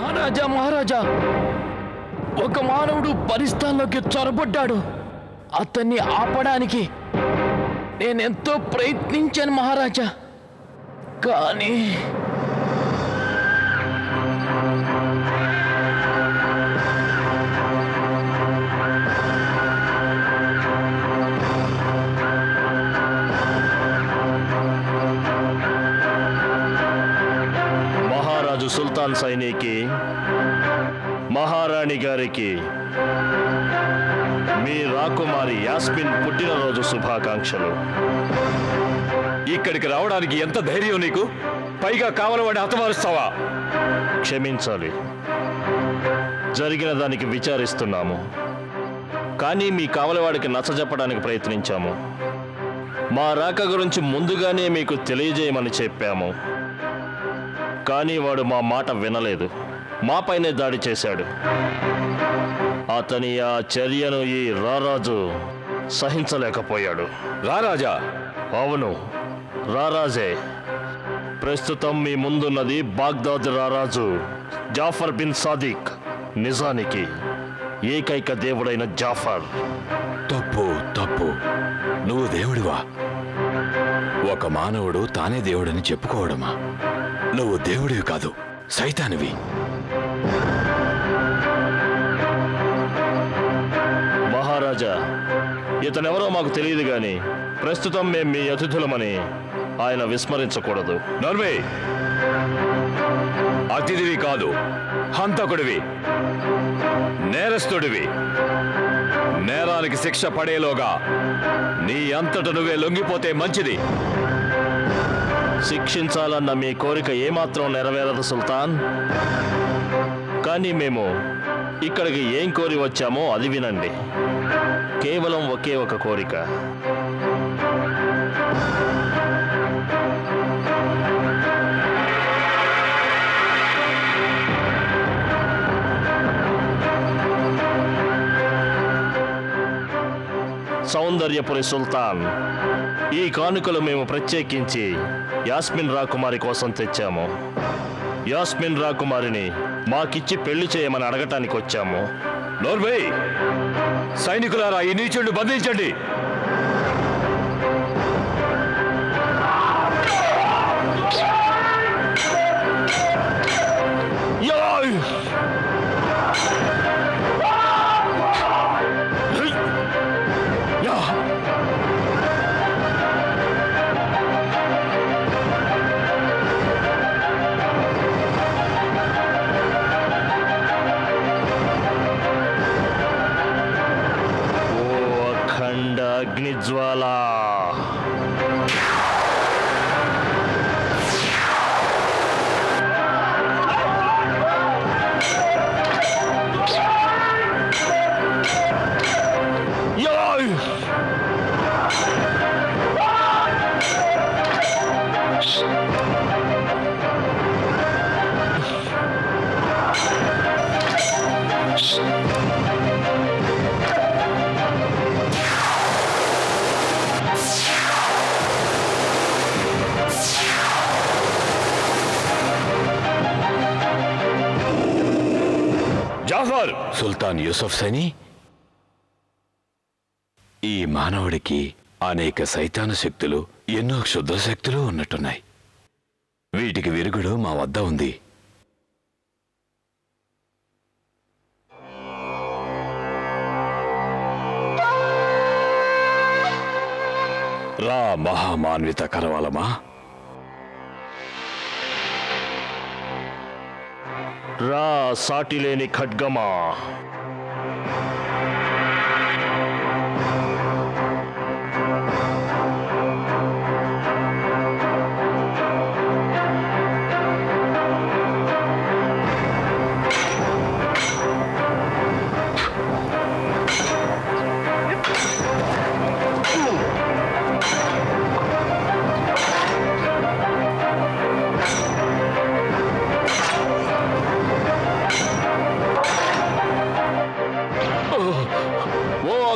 మహారాజా మహారాజా, ఒక మానవుడు పరిస్థానంలోకి చొరబడ్డాడు. అతన్ని ఆపడానికి నేనెంతో ప్రయత్నించాను మహారాజా, కానీ మహారాజు సుల్తాన్ సైనికి, మహారాణి గారికి మీ రాకుమారి యాస్మిన్ పుట్టినరోజు శుభాకాంక్షలు. ఇక్కడికి రావడానికి ఎంత ధైర్యం నీకు? పైగా కావాలని హతమారుస్తావా? క్షమించాలి, జరిగిన దానికి విచారిస్తున్నాము. కానీ మీ కావలవాడికి నచ్చజెప్పడానికి ప్రయత్నించాము. మా రాక గురించి ముందుగానే మీకు తెలియజేయమని చెప్పాము. కానీ వాడు మా మాట వినలేదు, మాపైనే దాడి చేశాడు. అతని ఆ చర్యను ఈ రారాజు సహించలేకపోయాడు. రారాజా? అవును, రారాజే. ప్రస్తుతం మీ ముందున్నది బాగ్దాద్ రారాజు జాఫర్ బిన్ సాదిక్, నిజానికి ఏకైక దేవుడైన జాఫర్. తప్పు తప్పు, నువ్వు దేవుడివా? ఒక మానవుడు తానే దేవుడని చెప్పుకోవడమా? నువ్వు దేవుడివి కాదు, సైతానివి. మహారాజా, ఇతనెవరో మాకు తెలియదు గాని ప్రస్తుతం మేం మీ అతిథులమని ఆయన విస్మరించకూడదు. నర్వే, అతిథివి కాదు, హంతకుడివి, నేరస్తుడివి. నేరానికి శిక్ష పడేలోగా నీ అంతట నువ్వే లొంగిపోతే మంచిది. శిక్షించాలన్న మీ కోరిక ఏమాత్రం నెరవేరదు సుల్తాన్. కానీ మేము ఇక్కడికి ఏం కోరి వచ్చామో అది వినండి. కేవలం ఒకే ఒక కోరిక. సౌందర్యపురి సుల్తాన్, ఈ కానుకలు మేము ప్రత్యేకించి యాస్మిన్ రాకుమారి కోసం తెచ్చాము. యాస్మిన్ రాకుమారిని మాకిచ్చి పెళ్లి చేయమని అడగటానికి వచ్చాము. నోర్వే, సైనికులారా, ఈ నీచుడిని బంధించండి. అగ్నిజ్వాల, జాఫర్! సుల్తాన్ యూసఫ్ సైని, ఈ మానవుడికి అనేక సైతాను శక్తులు, ఎన్నో క్షుద్ర శక్తులు ఉన్నట్టున్నాయి. వీటికి విరుగుడు మా వద్ద ఉంది. రా మహామాన్విత కరవాలమా. రా సాటిలేని ఖడ్గమా.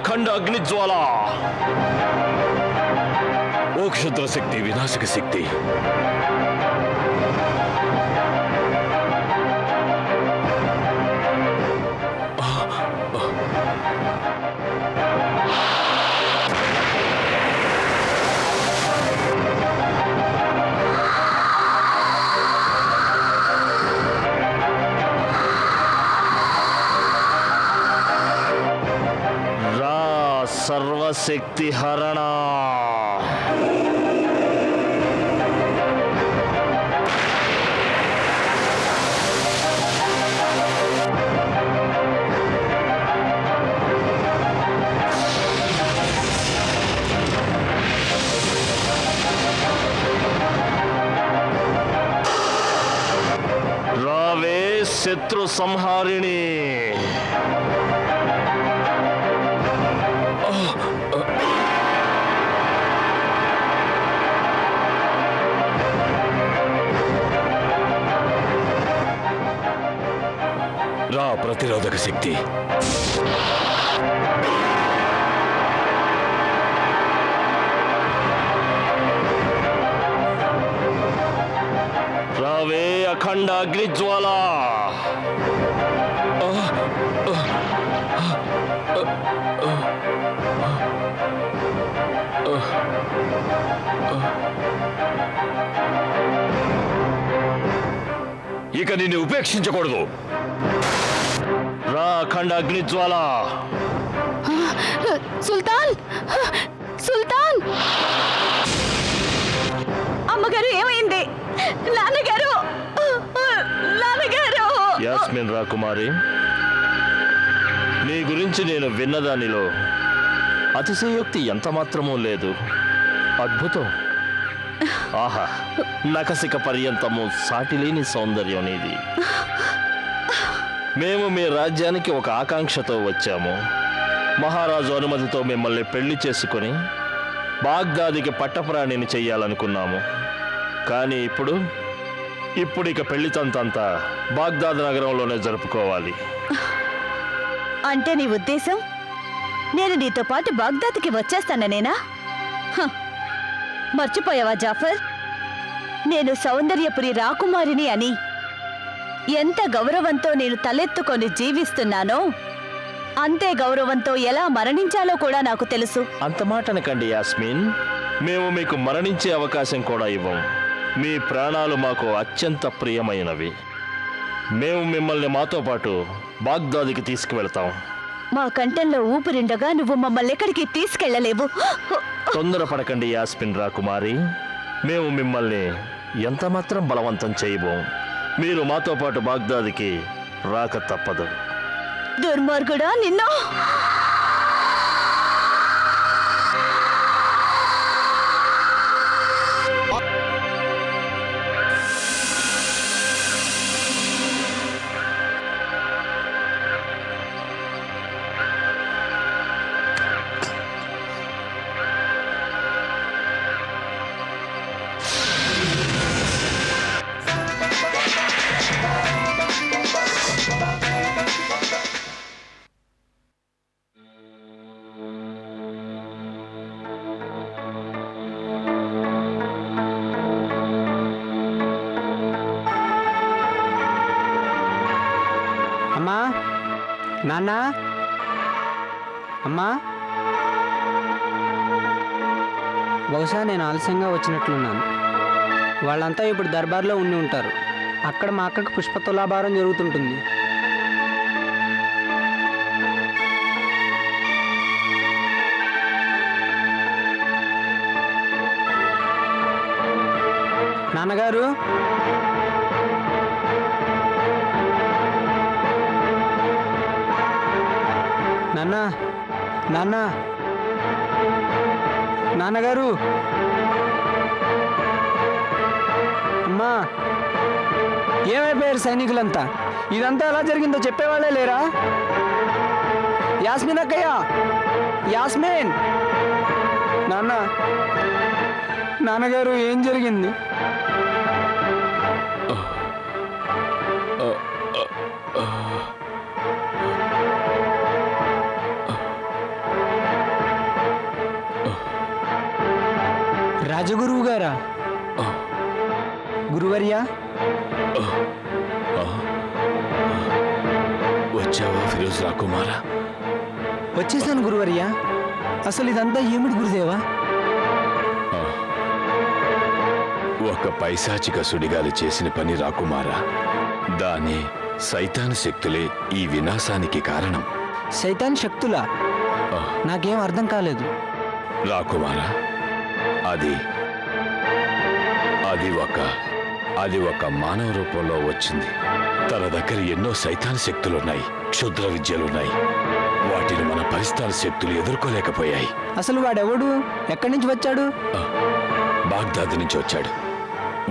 అఖండ అగ్నిజ్వాల, ఓ క్షుద్ర శక్తి, వినాశక శక్తి, శక్తి హరణ. రావే శత్రు సంహారిణి. రా ప్రతిరోధక శక్తి. రావే అఖండ అగ్నిజ్వాల. ఇక నిన్ను ఉపేక్షించకూడదు. రా అఖండ అగ్నిజ్వాల. సుల్తాన్, సుల్తాన్, అమ్మగారు ఏమైంది? నాన్నగారు, నాన్నగారు. యాస్మిన్ రాకుమారి, నీ గురించి నేను విన్నదానిలో అతిశయోక్తి ఎంత మాత్రమూ లేదు. అద్భుతం. ఆహా, నకసిక పర్యంతము సాటిలేని సౌందర్యం నీది. మేము మీ రాజ్యానికి ఒక ఆకాంక్షతో వచ్చాము. మహారాజు అనుమతితో మిమ్మల్ని పెళ్లి చేసుకుని బాగ్దాదికి పట్టప్రాణిని చెయ్యాలనుకున్నాము. కానీ ఇప్పుడు ఇక పెళ్లి తంతంతా బాగ్దాద్ నగరంలోనే జరుపుకోవాలి. అంటే నీ ఉద్దేశం నేను నీతో పాటు బాగ్దాద్కి వచ్చేస్తాననేనా? హ, మర్చిపోయావా జాఫర్? నేను సౌందర్యపురి రాకుమారిని అని ఎంత గౌరవంతో నేను తలెత్తుకొని జీవిస్తున్నానో అంతే గౌరవంతో ఎలా మరణించాలో కూడా నాకు తెలుసు. అంత మాట అనకండి యాస్మిన్. మేము మీకు మరణించే అవకాశం కూడా ఇవ్వం. మీ ప్రాణాలు మాకు అత్యంత ప్రియమైనవి. మేము మిమ్మల్ని మాతో పాటు బాగ్దాదికి తీసుకువెళ్తాం. మా కంఠంలో ఊపిరిండగా నువ్వు మమ్మల్ని ఎక్కడికి తీసుకెళ్లలేవు. తొందరపడకండి యాస్మిన్ రాకుమారి. మేము మిమ్మల్ని ఎంత మాత్రం బలవంతం చేయబోం. మీరు మాతో పాటు బాగ్దాదికి రాక తప్పదు. దుర్మార్గుడా నిన్ను! అమ్మా, నాన్న, అమ్మా. బహుశా నేను ఆలస్యంగా వచ్చినట్లున్నాను. వాళ్ళంతా ఇప్పుడు దర్బార్లో ఉండి ఉంటారు. అక్కడ మా అక్కకి పుష్ప తులాభారం జరుగుతుంటుంది. నాన్నగారు, నాన్న, నాన్న, నాన్నగారు, అమ్మా. ఏమైపోయారు సైనికులంతా? ఇదంతా ఎలా జరిగిందో చెప్పేవాళ్ళే లేరా? యాస్మిన్ అక్కయ్య, యాస్మిన్. నాన్న, నాన్నగారు ఏం జరిగింది? రాజగురువు గారా? గురువర్యా, వచ్చావా ఫిరోజ్ రాకుమారా? వచ్చేసాను గురువర్యా. అసలు ఇదంతా ఏమిటి గురుదేవా? ఒక పైశాచిక సుడిగాలి చేసిన పని రాకుమారా. దాని సైతాన్ శక్తులే ఈ వినాశానికి కారణం. సైతాన్ శక్తులా? నాకేం అర్థం కాలేదు. రాకుమారా, అది ఒక మానవ రూపంలో వచ్చింది. తన దగ్గర ఎన్నో సైతాన్ శక్తులున్నాయి, క్షుద్ర విద్యలున్నాయి. వాటిని మన పరిస్థాన శక్తులు ఎదుర్కోలేకపోయాయి. అసలు వాడెవడు? ఎక్కడి నుంచి వచ్చాడు? బాగ్దాద్ నుంచి వచ్చాడు.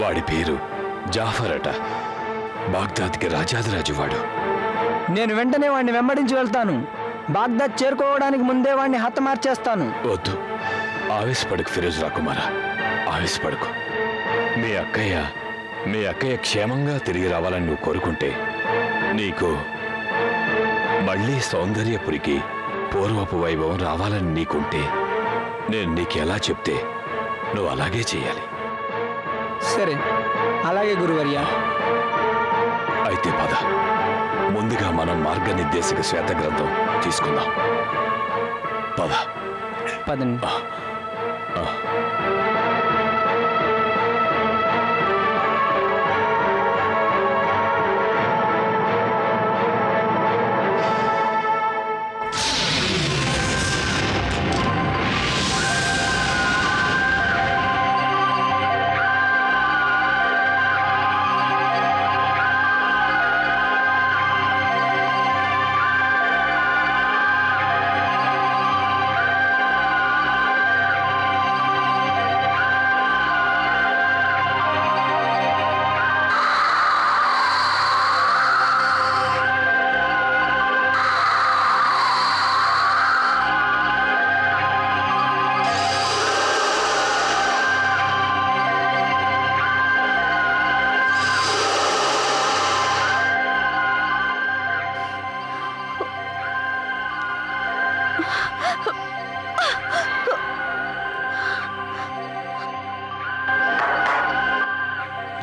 వాడి పేరు జాఫర్ అట. బాగ్దాద్కి రాజాదిరాజు వాడు. నేను వెంటనే వాడిని వెంబడించి వెళ్తాను. బాగ్దాద్ చేరుకోవడానికి ముందే వాడిని హతమార్చేస్తాను. వద్దు, ఆవేశపడకు ఫిరోజ్ రాకుమారా, ఆవేశపడకు. మీ అక్కయ్య క్షేమంగా తిరిగి రావాలని నువ్వు కోరుకుంటే, నీకు మళ్ళీ సౌందర్యపురికి పూర్వపు వైభవం రావాలని నీకుంటే, నేను నీకు ఎలా చెప్తే నువ్వు అలాగే చేయాలి. సరే, అలాగే గురువర్య. అయితే పద, ముందుగా మనం మార్గనిర్దేశక శ్వేత గ్రంథం తీసుకుందాం. పద. పదండి.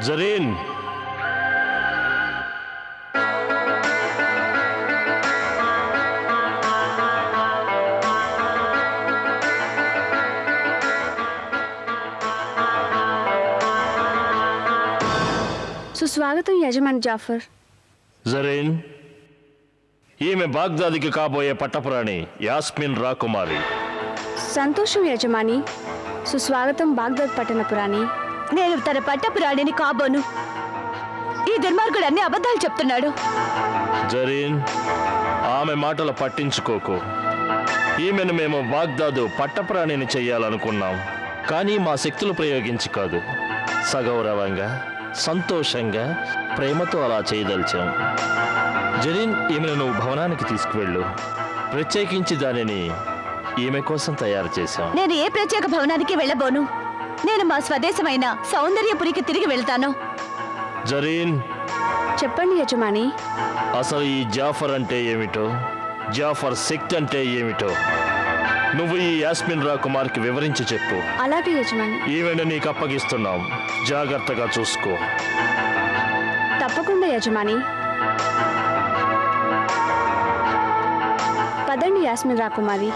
జరీన్, సుస్వాగతం యజమాని జాఫర్. జరీన్, ఈమె బాగ్దాదికి కాబోయే పట్టపురాణి యాస్మిన్ రాకుమారి. సంతోషం యజమాని. సుస్వాగతం బాగ్దాద్ పట్టణపురాణి. నేను తన పట్టపురాణిని కాబోను. ఈ దుర్మార్గుడు అన్ని అబద్ధాలు చెప్తున్నాడు. జరీన్, ఆమె మాటలు పట్టించుకోకు. ఈమెను మేము బాగ్దాదు పట్టపురాణిని చెయ్యాలనుకున్నాం, కానీ మా శక్తులు ప్రయోగించి కాదు, సగౌరవంగా సంతోషంగా ప్రేమతో అలా చేయదలిచాం. జరీన్, ఈమెను నువ్వు భవనానికి తీసుకువెళ్ళు. ప్రత్యేకించి దానిని ఈమె కోసం తయారు చేశాం. నేను ఏ ప్రత్యేక భవనానికి వెళ్ళబోను. నేను మా స్వదేశమైన సౌందర్యపురికి తిరిగి వెళ్తాను. జరీన్, చెప్పండి యజమాని. అసలు ఈ జాఫర్ అంటే ఏమిటో, జాఫర్ శక్తి అంటే ఏమిటో నువ్వు ఈ యాస్మిన్ రాకుమార్కి వివరించి చెప్పు. అలాగే యజమాని. ఈవెంట్ నీకు అప్పగిస్తున్నాం, జాగ్రత్తగా చూసుకో. తప్పకుండా యజమాని. పదండి యాస్మిన్ రాకుమారి.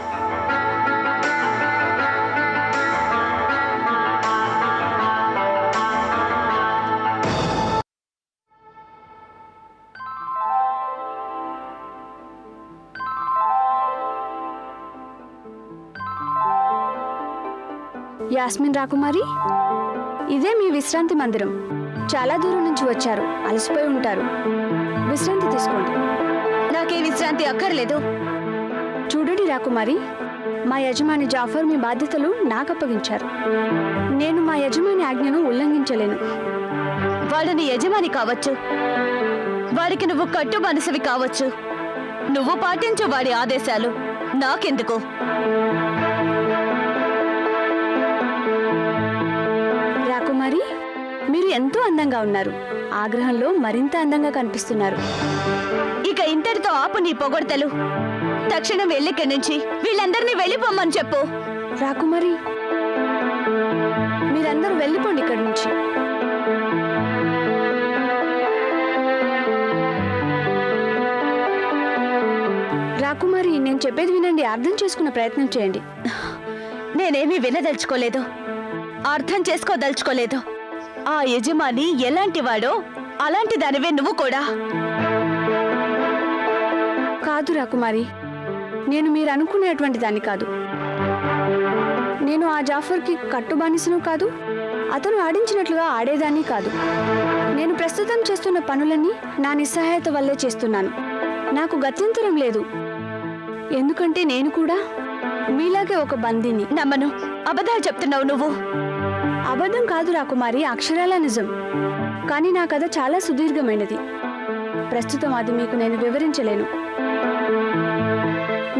యాస్మిన్ రాకుమారి, ఇదే మీ విశ్రాంతి మందిరం. చాలా దూరం నుంచి వచ్చారు, అలసిపోయి ఉంటారు. విశ్రాంతి తీసుకోండి. నాకే విశ్రాంతి అక్కర్లేదు. చూడండి రాకుమారి, మా యజమాని జాఫర్ మీ బాధ్యతలు నాకు అప్పగించారు. నేను మా యజమాని ఆజ్ఞను ఉల్లంఘించలేను. వాడు నీ యజమాని కావచ్చు, వాడికి నువ్వు కట్టు మనసువి కావచ్చు. నువ్వు పాటించు వాడి ఆదేశాలు, నాకెందుకు? రాకుమారి, మీరు ఎంతో అందంగా ఉన్నారు. ఆగ్రహంలో మరింత అందంగా కనిపిస్తున్నారు. ఇక ఇంతటితో ఆపు నీ పొగడ్తలు. తక్షణం వెళ్ళిక్కడి నుంచి వీళ్ళందరినీ వెళ్ళిపోమ్మని చెప్పు. రాకుమారి, మీరందరూ వెళ్ళిపోండి ఇక్కడి నుంచి. రాకుమారి, నేను చెప్పేది వినండి, అర్థం చేసుకునే ప్రయత్నం చేయండి. నేనేమీ వినదలుచుకోలేదు, అర్థం చేసుకోదలుచుకోలేదు. ఆ యజమాని ఎలాంటి వాడో అలాంటి దానివే నువ్వు కూడా. కాదు రాకుమారి, నేను మీరు అనుకునేటువంటి దాన్ని కాదు. నేను ఆ జాఫర్కి కట్టుబానిసను కాదు, అతను ఆడించినట్లుగా ఆడేదాన్ని కాదు. నేను ప్రస్తుతం చేస్తున్న పనులన్నీ నా నిస్సహాయత వల్లే చేస్తున్నాను. నాకు గత్యంతరం లేదు, ఎందుకంటే నేను కూడా మీలాగే ఒక బందీని. నమ్మను, అబద్ధాలు చెప్తున్నావు నువ్వు. అబద్ధం కాదు రాకుమారి, అక్షరాల నిజం. కానీ నా కథ చాలా సుదీర్ఘమైనది. ప్రస్తుతం అది మీకు నేను వివరించలేను.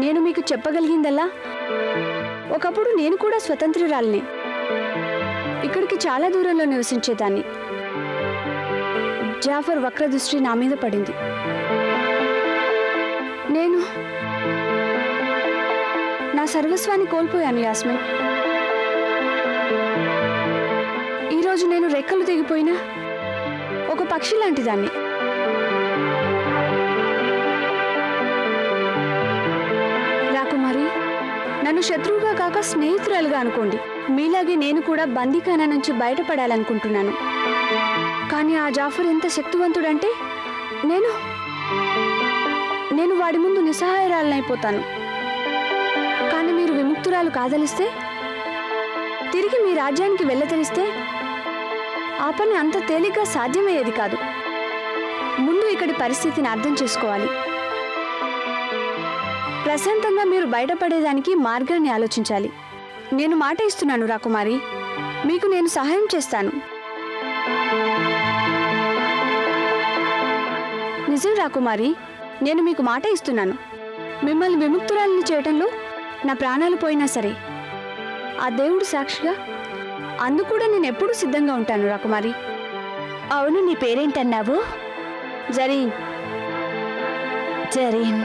నేను మీకు చెప్పగలిగిందల్లా, ఒకప్పుడు నేను కూడా స్వతంత్రురాలిని. ఇక్కడికి చాలా దూరంలో నివసించేదాన్ని. జాఫర్ వక్ర దృష్టి నా మీద పడింది. నేను నా సర్వస్వాన్ని కోల్పోయాను యాస్మిన్. ఈరోజు నేను రెక్కలు తెగిపోయినా ఒక పక్షి లాంటి దాన్ని. రాకుమారి, నన్ను శత్రువుగా కాక స్నేహితురాలుగా అనుకోండి. మీలాగే నేను కూడా బందీఖానా నుంచి బయటపడాలనుకుంటున్నాను. కానీ ఆ జాఫర్ ఎంత శక్తివంతుడంటే నేను వాడి ముందు నిస్సహాయరాలనైపోతాను. కానీ మీరు విముక్తురాలు కాదలిస్తే, తిరిగి మీ రాజ్యానికి వెళ్ళతలిస్తే ఆ పని అంత తేలిగ్గా సాధ్యమయ్యేది కాదు. ముందు ఇక్కడి పరిస్థితిని అర్థం చేసుకోవాలి. ప్రశాంతంగా మీరు బయటపడేదానికి మార్గాన్ని ఆలోచించాలి. నేను మాట ఇస్తున్నాను రాకుమారి, మీకు నేను సహాయం చేస్తాను. నిజం రాకుమారి, నేను మీకు మాట ఇస్తున్నాను. మిమ్మల్ని విముక్తురాలిని చేయటంలో నా ప్రాణాలు పోయినా సరే, ఆ దేవుడు సాక్షిగా అందుకు కూడా నేను ఎప్పుడూ సిద్ధంగా ఉంటాను రాకుమారి. అవును, నీ పేరేంటన్నావు? జరీన్. జరీన్.